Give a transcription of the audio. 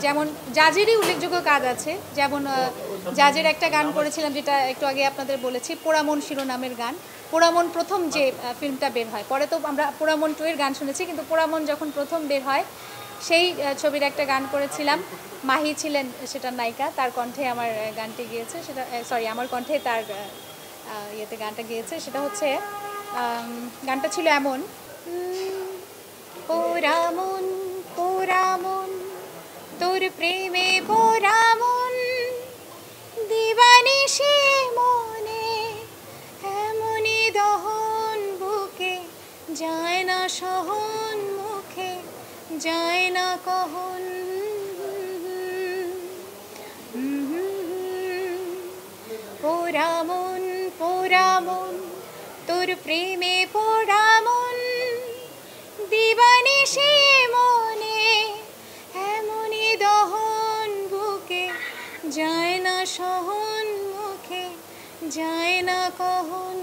যেমন জাজেরই উল্লেখযোগ্য কাজ আছে, যেমন জাজের একটা গান করেছিলাম যেটা একটু আগে আপনাদের বলেছি, পোড়ামন শিরোনামের গান। পোড়ামন প্রথম যে ফিল্মটা বের হয়, পরে তো আমরা পোড়ামন 2 এর গান শুনেছি, কিন্তু পোড়ামন যখন প্রথম বের হয় সেই ছবির একটা গান করেছিলাম। মাহি ছিলেন সেটার নায়িকা, তার কণ্ঠে আমার গানটি গিয়েছে, সেটা সরি আমার কণ্ঠে তার ইয়েতে গানটা গিয়েছে। সেটা হচ্ছে গানটা ছিল এমন, পোড়ামন পোড়ামন তোর প্রেমে পোড়ামন দিবানিশি মনে এমনই দহন বুকে যায় না সহন মুখে যায় না কহন। পোড়ামন পোড়ামন তোর প্রেমে পোড়ামন দিবানিশি মনে এমনই দহন বুকে যায় না সহন মুখে যায় না কহন।